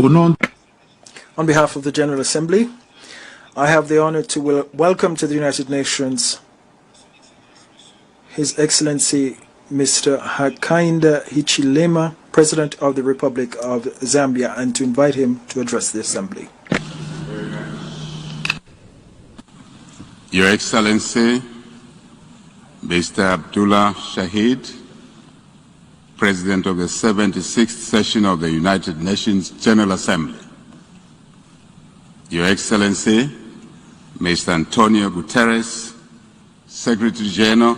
On behalf of the General Assembly, I have the honor to welcome to the United Nations His Excellency Mr. Hakainde Hichilema, President of the Republic of Zambia, and to invite him to address the Assembly. Your Excellency, Mr. Abdullah Shahid, President of the 76th Session of the United Nations General Assembly. Your Excellency, Mr. Antonio Guterres, Secretary General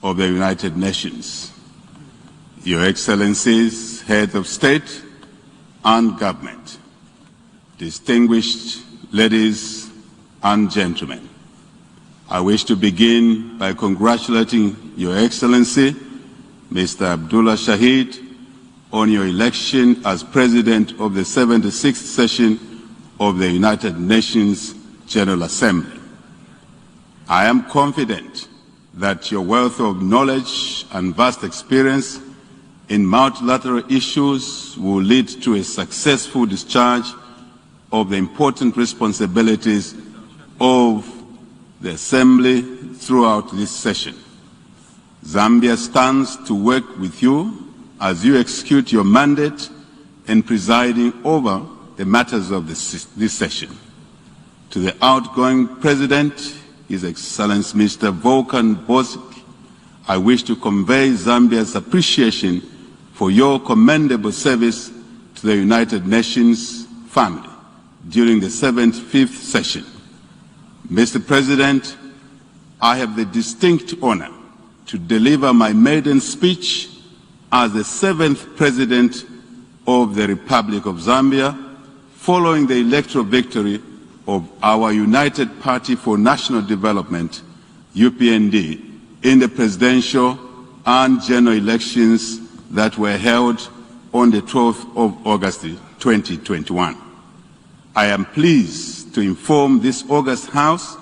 of the United Nations. Your Excellencies, Head of State and Government, distinguished ladies and gentlemen, I wish to begin by congratulating Your Excellency, Mr. Abdullah Shahid, on your election as President of the 76th Session of the United Nations General Assembly. I am confident that your wealth of knowledge and vast experience in multilateral issues will lead to a successful discharge of the important responsibilities of the Assembly throughout this session. Zambia stands to work with you as you execute your mandate in presiding over the matters of this session. To the outgoing President, His Excellency Mr. Volkan Bozkır, I wish to convey Zambia's appreciation for your commendable service to the United Nations family during the 75th session. Mr. President, I have the distinct honor to deliver my maiden speech as the 7th President of the Republic of Zambia, following the electoral victory of our United Party for National Development, UPND, in the presidential and general elections that were held on the 12th of August 2021. I am pleased to inform this august House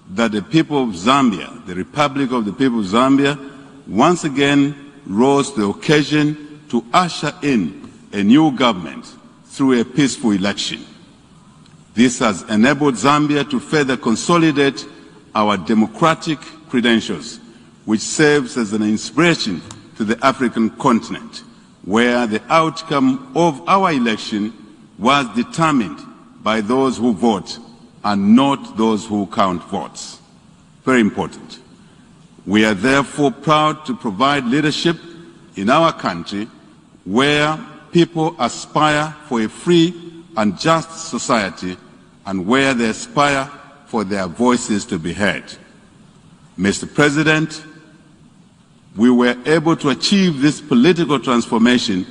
that the people of Zambia, the Republic of the People of Zambia, once again rose to the occasion to usher in a new government through a peaceful election. This has enabled Zambia to further consolidate our democratic credentials, which serves as an inspiration to the African continent, where the outcome of our election was determined by those who vote and not those who count votes. Very important. We are therefore proud to provide leadership in our country where people aspire for a free and just society and where they aspire for their voices to be heard. Mr. President, we were able to achieve this political transformation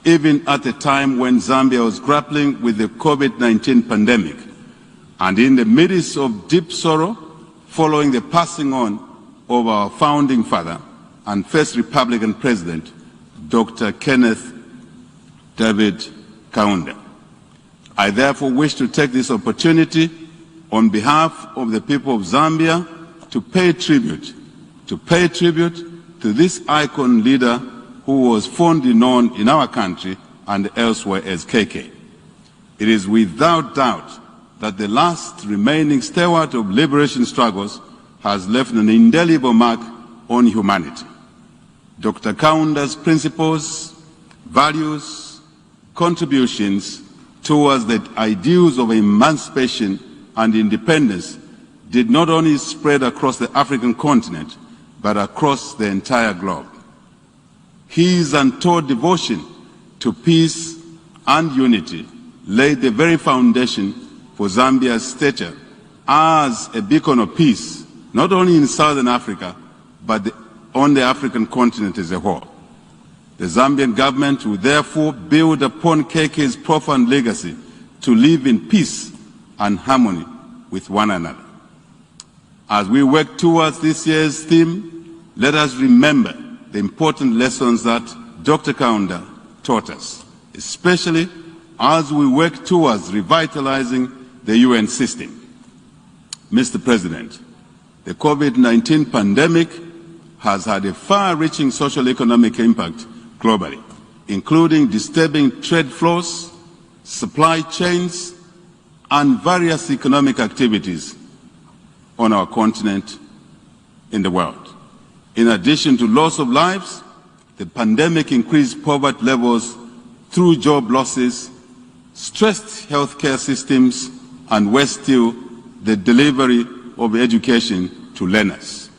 even at a time when Zambia was grappling with the COVID-19 pandemic and in the midst of deep sorrow following the passing on of our founding father and first Republican President, Dr. Kenneth David Kaunda. I therefore wish to take this opportunity on behalf of the people of Zambia to pay tribute to this icon leader who was fondly known in our country and elsewhere as KK. It is without doubt that the last remaining stalwart of liberation struggles has left an indelible mark on humanity. Dr. Kaunda's principles, values, contributions towards the ideals of emancipation and independence did not only spread across the African continent, but across the entire globe. His untold devotion to peace and unity laid the very foundation for Zambia's stature as a beacon of peace, not only in Southern Africa, but on the African continent as a whole. The Zambian government will therefore build upon KK's profound legacy to live in peace and harmony with one another. As we work towards this year's theme, let us remember the important lessons that Dr. Kaunda taught us, especially as we work towards revitalizing the UN system. Mr. President, the COVID-19 pandemic has had a far-reaching social economic impact globally, including disturbing trade flows, supply chains, and various economic activities on our continent in the world. In addition to loss of lives, the pandemic increased poverty levels through job losses, stressed healthcare systems, and worse still, the delivery of education to learners.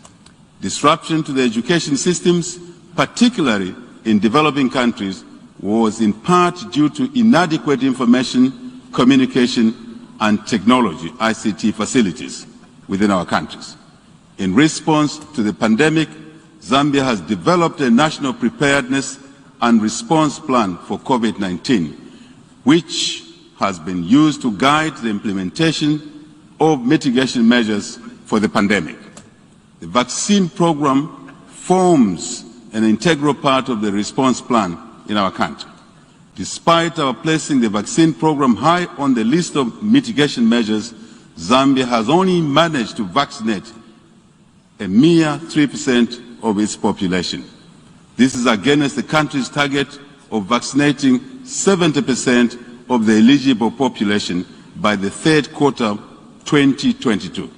Disruption to the education systems, particularly in developing countries, was in part due to inadequate information, communication, and technology, ICT facilities within our countries. In response to the pandemic, Zambia has developed a national preparedness and response plan for COVID-19, which has been used to guide the implementation of mitigation measures for the pandemic. The vaccine program forms an integral part of the response plan in our country. Despite our placing the vaccine program high on the list of mitigation measures, Zambia has only managed to vaccinate a mere 3% of its population. This is against the country's target of vaccinating 70% of the eligible population by the third quarter 2022.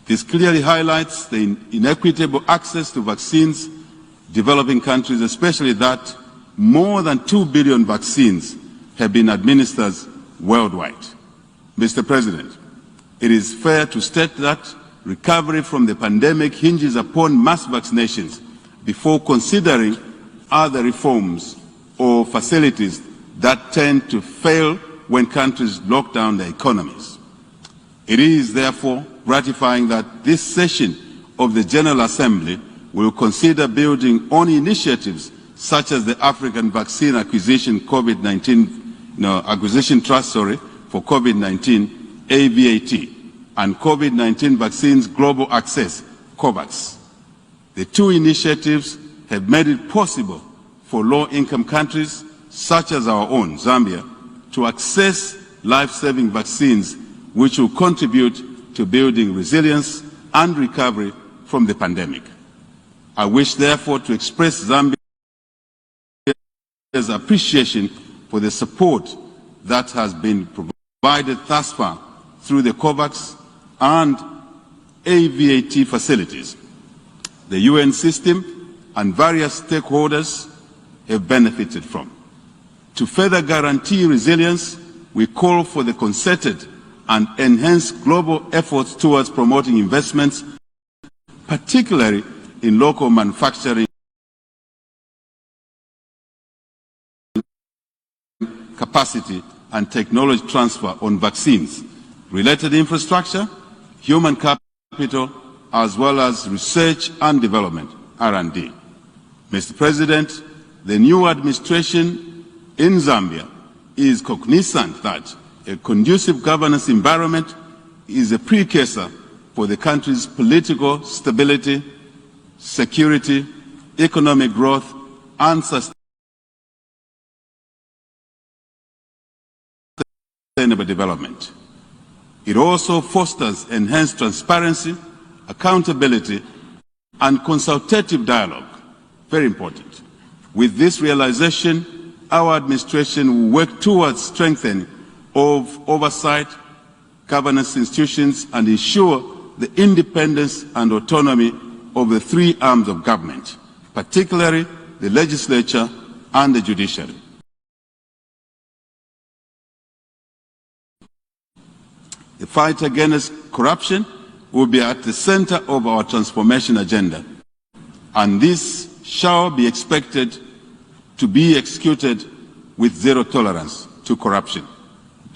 This clearly highlights the inequitable access to vaccines in developing countries, especially that more than 2 billion vaccines have been administered worldwide. Mr. President, it is fair to state that recovery from the pandemic hinges upon mass vaccinations before considering other reforms or facilities that tend to fail when countries lock down their economies. It is therefore gratifying that this session of the General Assembly will consider building on initiatives such as the African Vaccine Acquisition Acquisition Trust for COVID-19, AVAT, and COVID-19 Vaccines Global Access, COVAX. The two initiatives have made it possible for low-income countries, such as our own, Zambia, to access life-saving vaccines which will contribute to building resilience and recovery from the pandemic. I wish, therefore, to express Zambia's appreciation for the support that has been provided thus far through the COVAX and AVAT facilities. The UN system and various stakeholders have benefited from. To further guarantee resilience, we call for the concerted and enhanced global efforts towards promoting investments, particularly in local manufacturing capacity and technology transfer on vaccines, related infrastructure, human capital, as well as research and development, R&D. Mr. President, the new administration in Zambia is cognizant that a conducive governance environment is a precursor for the country's political stability, security, economic growth, and sustainable development. It also fosters enhanced transparency, accountability, and consultative dialogue. Very important. With this realization, our administration will work towards strengthening of oversight, governance institutions, and ensure the independence and autonomy of the three arms of government, particularly the legislature and the judiciary. The fight against corruption will be at the center of our transformation agenda, and this shall be expected to be executed with zero tolerance to corruption.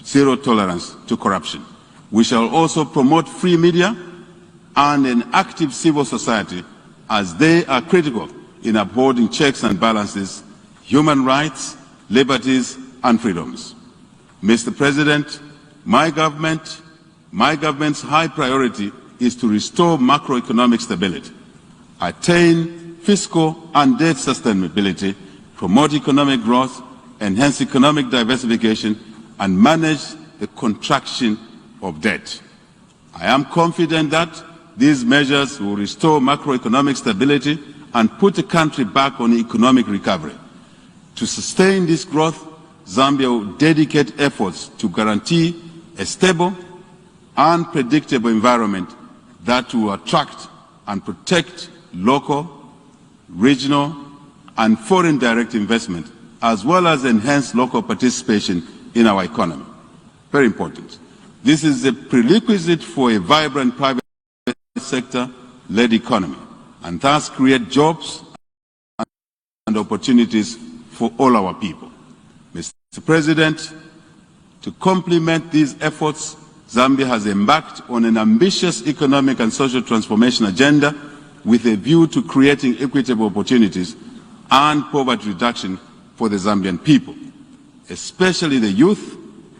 Zero tolerance to corruption. We shall also promote free media and an active civil society, as they are critical in upholding checks and balances, human rights, liberties, and freedoms. Mr. President, my government's high priority is to restore macroeconomic stability, attain fiscal and debt sustainability, promote economic growth, enhance economic diversification, and manage the contraction of debt. I am confident that these measures will restore macroeconomic stability and put the country back on economic recovery. To sustain this growth, Zambia will dedicate efforts to guarantee a stable and predictable environment that will attract and protect local, regional, and foreign direct investment, as well as enhance local participation in our economy. Very important. This is a prerequisite for a vibrant private sector-led economy, and thus create jobs and opportunities for all our people. Mr. President, to complement these efforts, Zambia has embarked on an ambitious economic and social transformation agenda with a view to creating equitable opportunities and poverty reduction for the Zambian people, especially the youth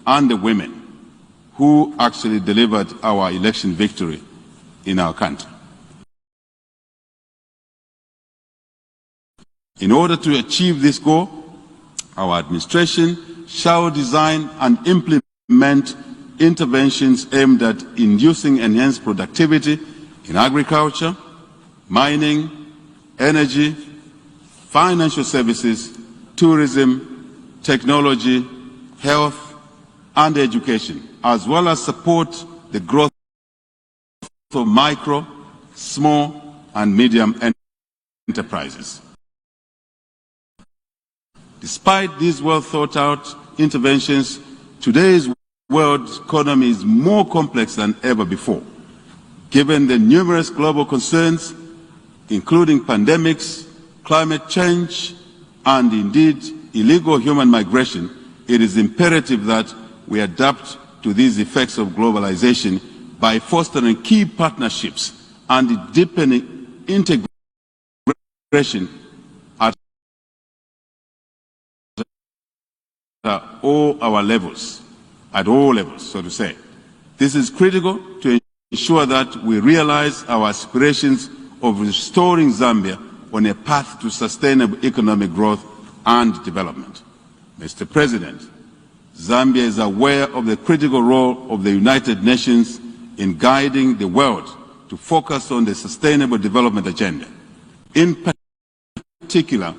and the women who actually delivered our election victory in our country. In order to achieve this goal, our administration shall design and implement interventions aimed at inducing enhanced productivity in agriculture, mining, energy, financial services, tourism, technology, health, and education, as well as support the growth of micro, small, and medium enterprises. Despite these well-thought-out interventions, today's world economy is more complex than ever before. Given the numerous global concerns, including pandemics, climate change, and indeed illegal human migration, it is imperative that we adapt to these effects of globalization by fostering key partnerships and deepening integration at all levels, so to say. This is critical to ensure that we realize our aspirations of restoring Zambia on a path to sustainable economic growth and development. Mr. President, Zambia is aware of the critical role of the United Nations in guiding the world to focus on the Sustainable Development Agenda. In particular,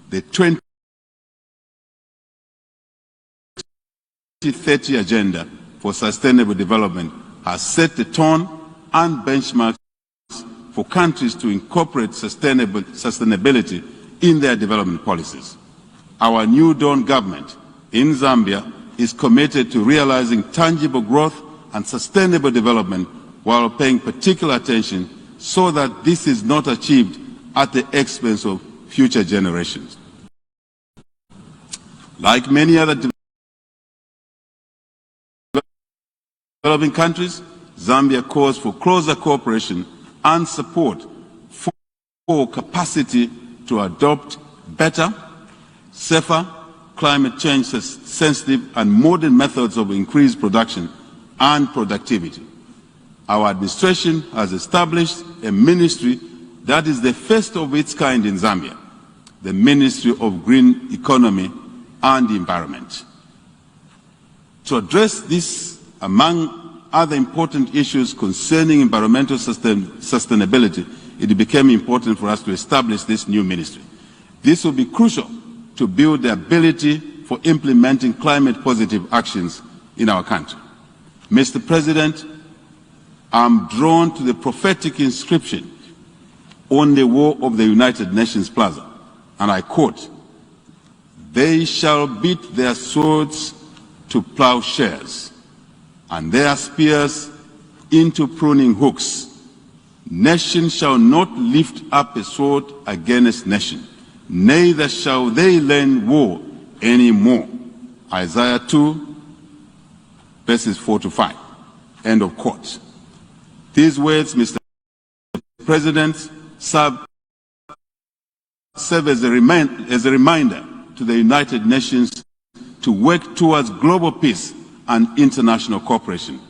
the 2030 Agenda for Sustainable Development has set the tone and benchmarks for countries to incorporate sustainability in their development policies. Our New Dawn government in Zambia is committed to realizing tangible growth and sustainable development while paying particular attention so that this is not achieved at the expense of future generations. Like many other developing countries, Zambia calls for closer cooperation and support for capacity to adopt better, safer, climate change sensitive and modern methods of increased production and productivity. Our administration has established a ministry that is the first of its kind in Zambia, the Ministry of Green Economy and Environment. To address this, among other important issues concerning environmental sustainability, it became important for us to establish this new ministry. This will be crucial to build the ability for implementing climate-positive actions in our country. Mr. President, I'm drawn to the prophetic inscription on the wall of the United Nations Plaza, and I quote, "They shall beat their swords to plowshares, and their spears into pruning hooks. Nation shall not lift up a sword against nation, neither shall they learn war any more." Isaiah 2, verses 4 to 5. End of quote. These words, Mr. President, serve as a reminder to the United Nations to work towards global peace and international cooperation.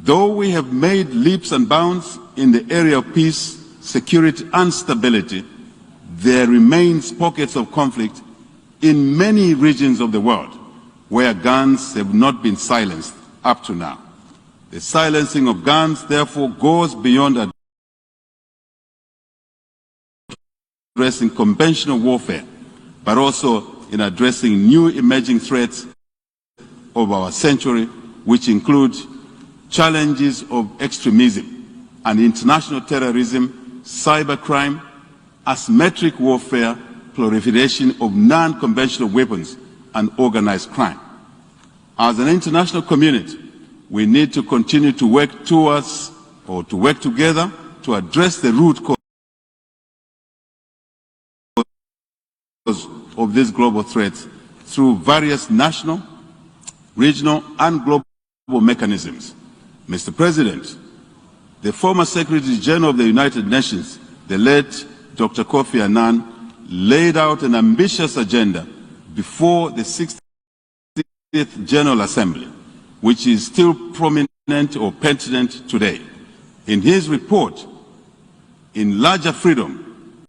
Though we have made leaps and bounds in the area of peace, security and stability, there remains pockets of conflict in many regions of the world where guns have not been silenced up to now. The silencing of guns, therefore, goes beyond addressing conventional warfare, but also in addressing new emerging threats of our century, which include challenges of extremism and international terrorism, cybercrime, asymmetric warfare, proliferation of non-conventional weapons, and organized crime. As an international community, we need to continue to work towards or to work together to address the root cause of these global threats through various national, regional, and global mechanisms. Mr. President, the former Secretary General of the United Nations, the late Dr. Kofi Annan, laid out an ambitious agenda before the 60th General Assembly, which is still prominent or pertinent today. In his report, In Larger Freedom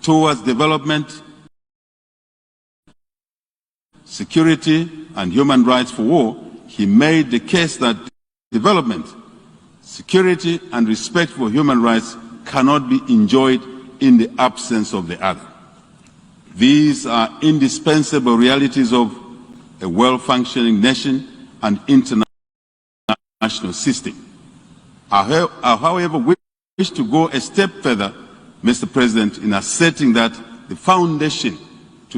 Towards Development, Security, and Human Rights for All, he made the case that development, security, and respect for human rights cannot be enjoyed in the absence of the other. These are indispensable realities of a well-functioning nation and international system. I, however, wish to go a step further, Mr. President, in asserting that the foundation to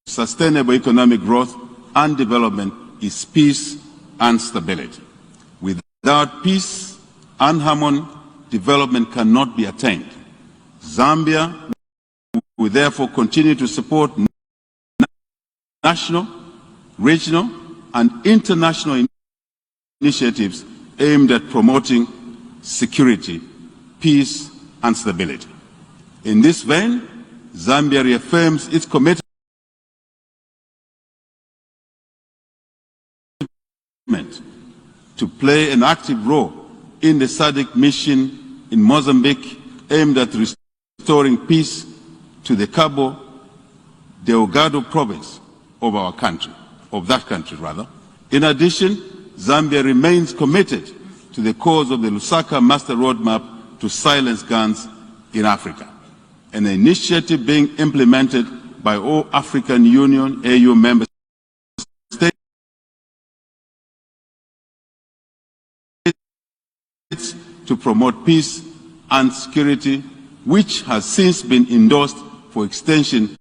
sustainable economic growth and development is peace and stability. Without peace and harmony, development cannot be attained. Zambia will therefore continue to support national, regional, and international initiatives aimed at promoting security, peace, and stability. In this vein, Zambia reaffirms its commitment to play an active role in the SADC mission in Mozambique aimed at restoring peace to the Cabo Delgado province of our country, In addition, Zambia remains committed to the cause of the Lusaka Master Roadmap to silence guns in Africa, an initiative being implemented by all African Union AU member states to promote peace and security, which has since been endorsed for extension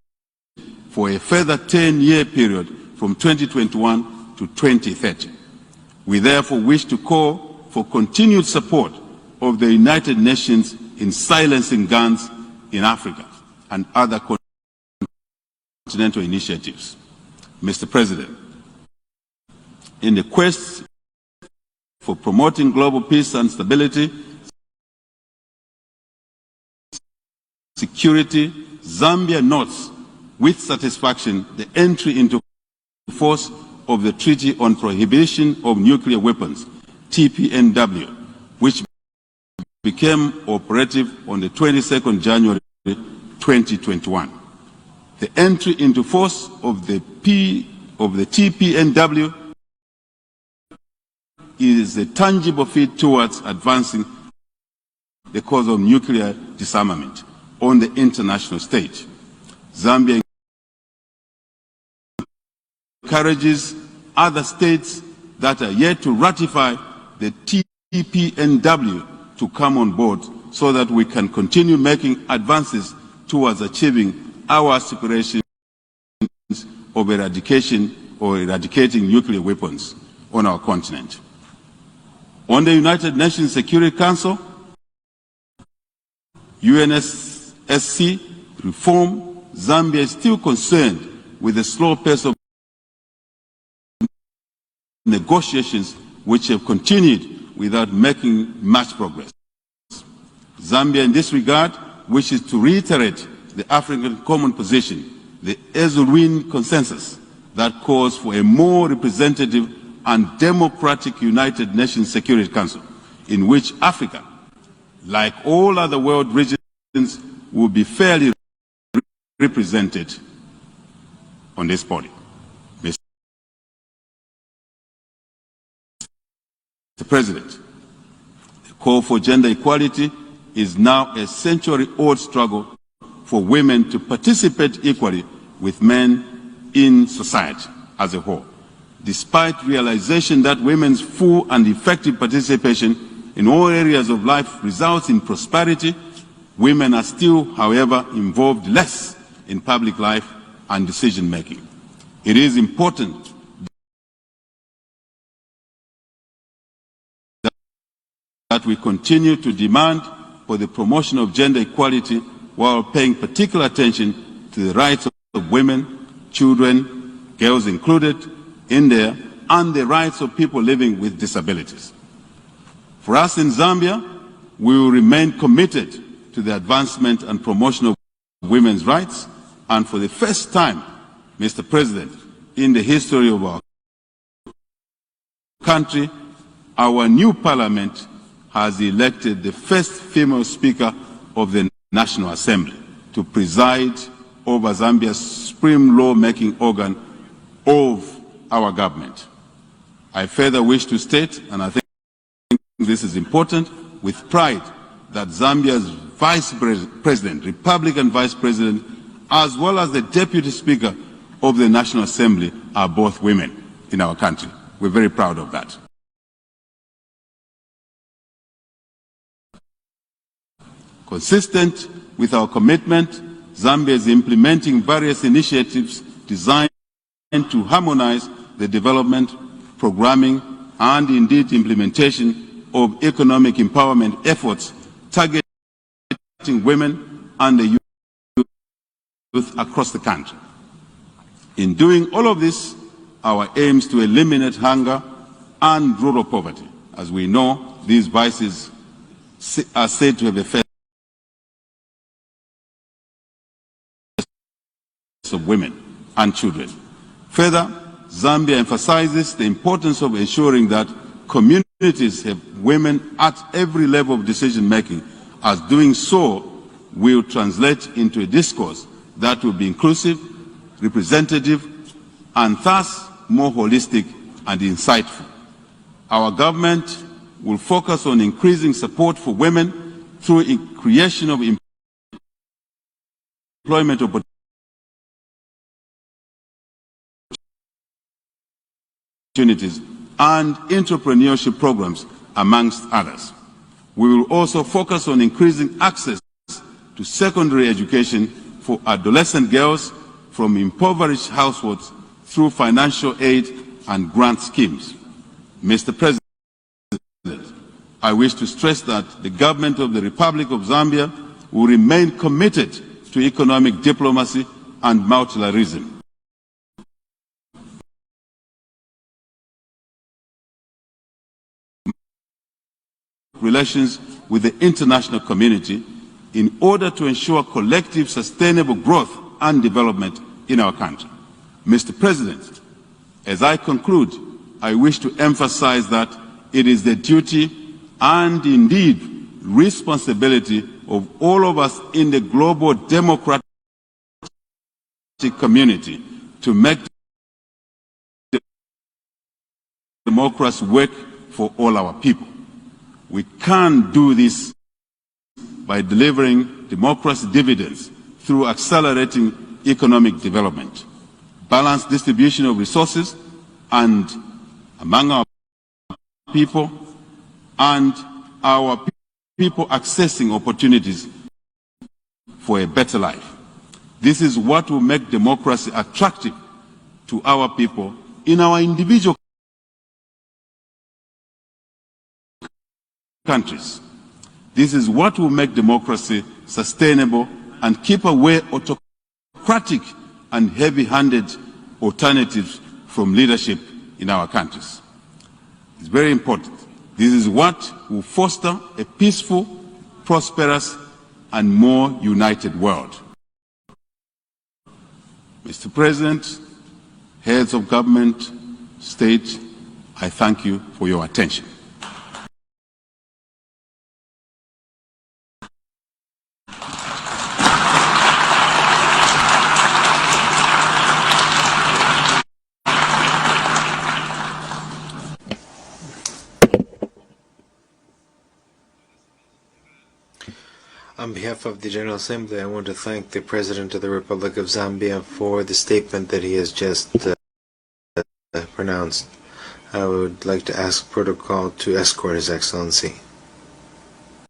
for a further 10-year period from 2021 to 2030. We therefore wish to call for continued support of the United Nations in silencing guns in Africa and other continental initiatives. Mr. President, in the quest for promoting global peace and stability, security, Zambia notes with satisfaction the entry into force of the Treaty on Prohibition of Nuclear Weapons, TPNW, which became operative on the 22nd January 2021. The entry into force of the TPNW is a tangible feat towards advancing the cause of nuclear disarmament on the international stage. Zambia encourages other states that are yet to ratify the TPNW to come on board so that we can continue making advances towards achieving our aspirations of eradicating nuclear weapons on our continent. On the United Nations Security Council, UNSC reform, Zambia is still concerned with the slow pace of negotiations which have continued without making much progress. Zambia in this regard wishes to reiterate the African Common Position, the Ezulwin Consensus, that calls for a more representative and democratic United Nations Security Council, in which Africa, like all other world regions, will be fairly represented on this body. Mr. President, the call for gender equality is now a century-old struggle for women to participate equally with men in society as a whole. Despite realization that women's full and effective participation in all areas of life results in prosperity, women are still, however, involved less in public life and decision-making. It is important that we continue to demand for the promotion of gender equality while paying particular attention to the rights of women, children, girls included in there, and the rights of people living with disabilities. For us in Zambia, we will remain committed to the advancement and promotion of women's rights, and for the first time, Mr. President, in the history of our country, our new parliament has elected the first female Speaker of the National Assembly to preside over Zambia's supreme law-making organ of our government. I further wish to state, and I think this is important, with pride, that Zambia's Vice President, Republican Vice President, as well as the Deputy Speaker of the National Assembly are both women in our country. We're very proud of that. Consistent with our commitment, Zambia is implementing various initiatives designed to harmonize the development, programming, and indeed implementation of economic empowerment efforts targeting women and the youth across the country. In doing all of this, our aim is to eliminate hunger and rural poverty. As we know, these vices are said to have affected of women and children. Further, Zambia emphasizes the importance of ensuring that communities have women at every level of decision-making, as doing so will translate into a discourse that will be inclusive, representative, and thus more holistic and insightful. Our government will focus on increasing support for women through the creation of employment opportunities and entrepreneurship programs, amongst others. We will also focus on increasing access to secondary education for adolescent girls from impoverished households through financial aid and grant schemes. Mr. President, I wish to stress that the government of the Republic of Zambia will remain committed to economic diplomacy and multilateralism. Relations with the international community in order to ensure collective sustainable growth and development in our country. Mr. President, as I conclude, I wish to emphasize that it is the duty and indeed responsibility of all of us in the global democratic community to make democracy work for all our people. We can't do this by delivering democracy dividends through accelerating economic development, balanced distribution of resources and among our people, and our people accessing opportunities for a better life. This is what will make democracy attractive to our people in our individual countries. This is what will make democracy sustainable and keep away autocratic and heavy-handed alternatives from leadership in our countries. It's very important. This is what will foster a peaceful, prosperous, and more united world. Mr. President, heads of government, state, I thank you for your attention. On behalf of the General Assembly, I want to thank the President of the Republic of Zambia for the statement that he has just pronounced. I would like to ask protocol to escort His Excellency.